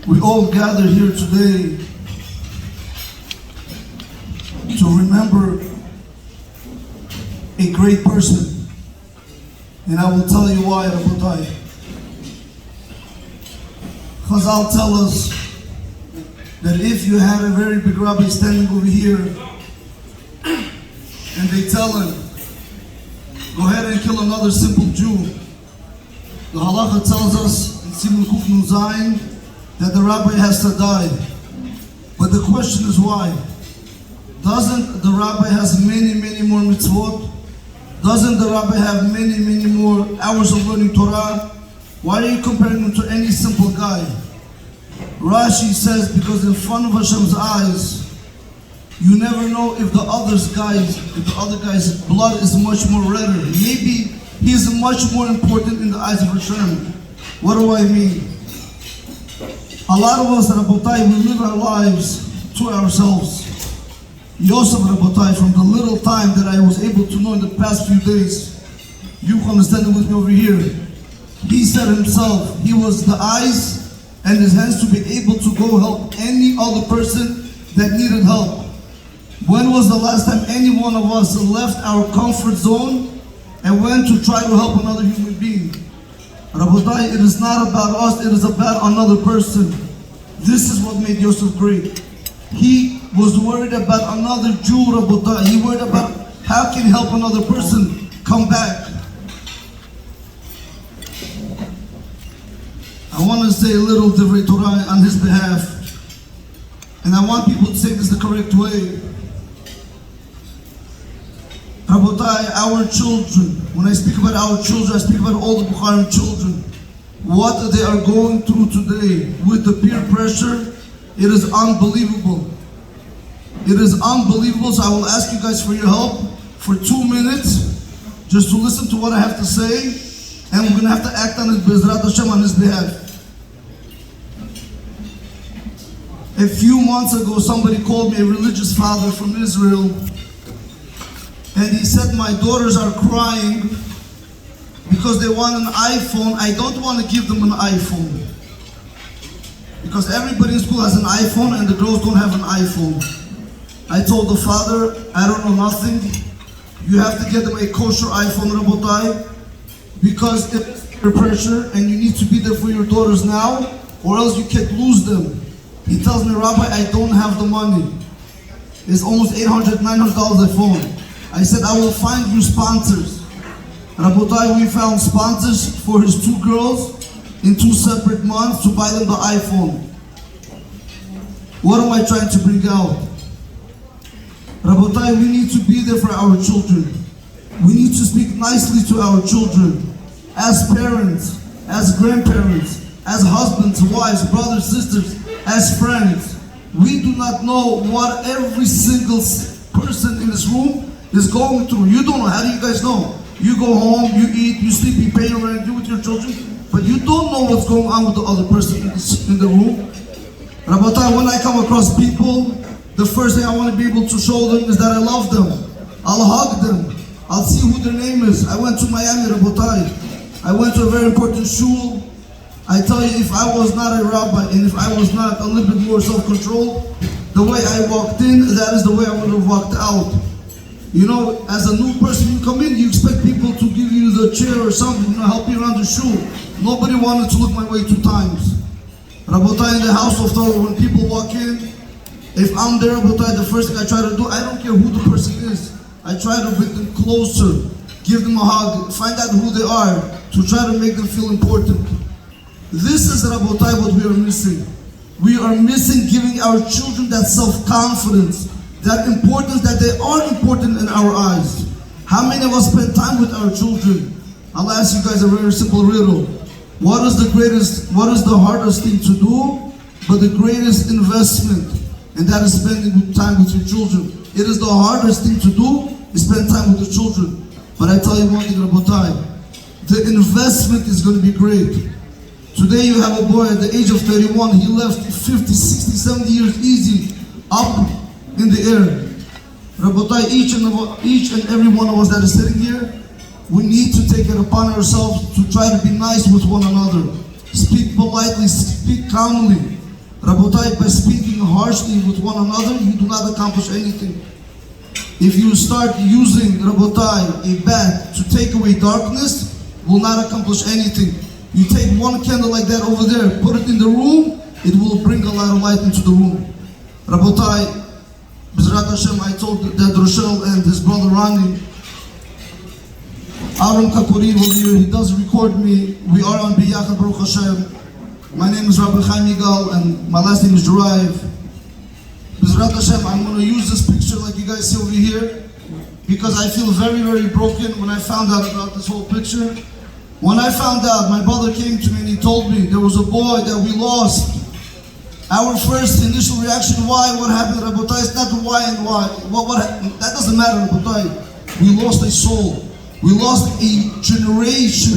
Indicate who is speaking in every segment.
Speaker 1: We all gather here today to remember a great person. And I will tell you why, Rabotai. Chazal tell us that if you had a very big rabbi standing over here and they tell him, go ahead and kill another simple Jew, the halacha tells us in Simon Kuf Nun Zayin that the rabbi has to die. But the question is why? Doesn't the rabbi has many more mitzvot? Doesn't the rabbi have many more hours of learning Torah? Why are you comparing him to any simple guy? Rashi says because in front of Hashem's eyes, you never know if the other guy's blood is much more redder. Maybe he's much more important in the eyes of Hashem. What do I mean? A lot of us, Rabotai, we live our lives to ourselves. Yosef, Rabotai, from the little time that I was able to know in the past few days, you understand it with me over here. He said himself, he was the eyes and his hands to be able to go help any other person that needed help. When was the last time any one of us left our comfort zone and went to try to help another human being? Rabotai, it is not about us, it is about another person. This is what made Yosef great. He was worried about another Jew, Rabotai. He worried about how can he help another person come back. I want to say a little divrei Torah on his behalf. And I want people to say this the correct way. Rabotai, our children, when I speak about our children, I speak about all the Bukharim children. What they are going through today with the peer pressure, it is unbelievable. It is unbelievable, so I will ask you guys for your help for 2 minutes, just to listen to what I have to say, and we're going to have to act on it, B'ezrat Hashem, on his behalf. A few months ago, somebody called me, a religious father from Israel, and he said, my daughters are crying because they want an iPhone. I don't want to give them an iPhone. Because everybody in school has an iPhone and the girls don't have an iPhone. I told the father, I don't know nothing. You have to get them a kosher iPhone, Rabotai, because it's peer pressure and you need to be there for your daughters now, or else you can't lose them. He tells me, Rabbi, I don't have the money. It's almost $800, $900 a phone. I said, I will find you sponsors. Rabotai, we found sponsors for his 2 girls in 2 separate months to buy them the iPhone. What am I trying to bring out? Rabotai, we need to be there for our children. We need to speak nicely to our children. As parents, as grandparents, as husbands, wives, brothers, sisters, as friends. We do not know what every single person in this room is going through. You don't know. How do you guys know? You go home, you eat, you sleep, you pay your rent, you with your children, but you don't know what's going on with the other person in the room. Rabotai, when I come across people, the first thing I want to be able to show them is that I love them. I'll hug them. I'll see who their name is. I went to Miami, Rabotai. I went to a very important shul. I tell you, if I was not a rabbi and if I was not a little bit more self-controlled, the way I walked in, that is the way I would have walked out. You know, as a new person, you come in, you expect people to give you the chair or something, help you around the shul. Nobody wanted to look my way 2 times. Rabotai, in the house of Torah, when people walk in, if I'm there, Rabotai, the first thing I try to do, I don't care who the person is. I try to bring them closer, give them a hug, find out who they are, to try to make them feel important. This is, Rabotai, what we are missing. We are missing giving our children that self-confidence, that importance, that they are important in our eyes. How many of us spend time with our children? I'll ask you guys a very simple riddle. What is the hardest thing to do, but the greatest investment? And that is spending time with your children. It is the hardest thing to do, is spend time with the children. But I tell you one thing, Rabotai, the investment is going to be great. Today you have a boy at the age of 31, he left 50, 60, 70 years easy, up in the air. Rabotai, each and every one of us that is sitting here, we need to take it upon ourselves to try to be nice with one another. Speak politely, speak calmly. Rabotai, by speaking harshly with one another, you do not accomplish anything. If you start using, Rabotai, a bat to take away darkness, will not accomplish anything. You take one candle like that over there, put it in the room, it will bring a lot of light into the room. Rabotai, B'ezrat Hashem, I told that Rochelle and his brother Ronnie, Aaron Kakuri will be here, he does record me. We are on Biyachad Baruch Hashem. My name is Rav Chaim Igal and my last name is Jurayev. B'ezrat Hashem, I'm going to use this picture like you guys see over here because I feel very, very broken when I found out about this whole picture. When I found out, my brother came to me and he told me there was a boy that we lost. Our first initial reaction, why? What happened, Rabotai? It's not the why and why. What happened? That doesn't matter, Rabotai. We lost a soul. We lost a generation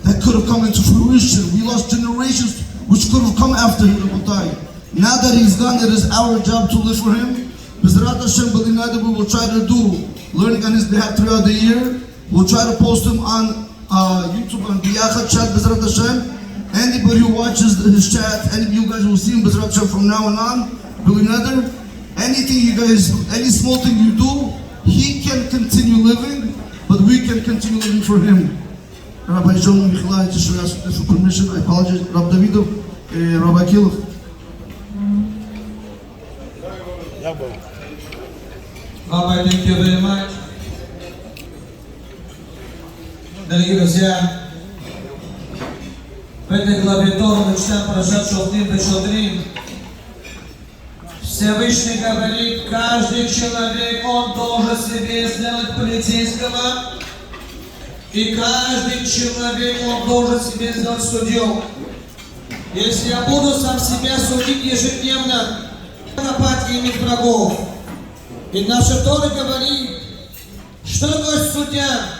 Speaker 1: that could have come into fruition. We lost generations which could have come after him, Rabotai. Now that he's gone, it is our job to live for him. B'ezrat Hashem, we will try to do learning on his behalf throughout the year. We'll try to post him on YouTube and Biyachad chat, B'ezrat Hashem. Anybody who watches his chat, any of you guys will see him, B'ezrat Hashem, from now on, anything you guys, any small thing you do, he can continue living, but we can continue living for him. Rabbi John Michlai, just ask for permission, I apologize, Rabbi Davido, Rabbi Kilov.
Speaker 2: Rabbi, thank you very much. Дорогие друзья, в этой главе Торы мы читаем Парашат Шофтим Вешодрим. Всевышний говорит, каждый человек, он должен себе сделать полицейского, и каждый человек, он должен себе сделать судью. Если я буду сам себя судить ежедневно, копать иметь врагов. И наша Тора говорит, что такое судья?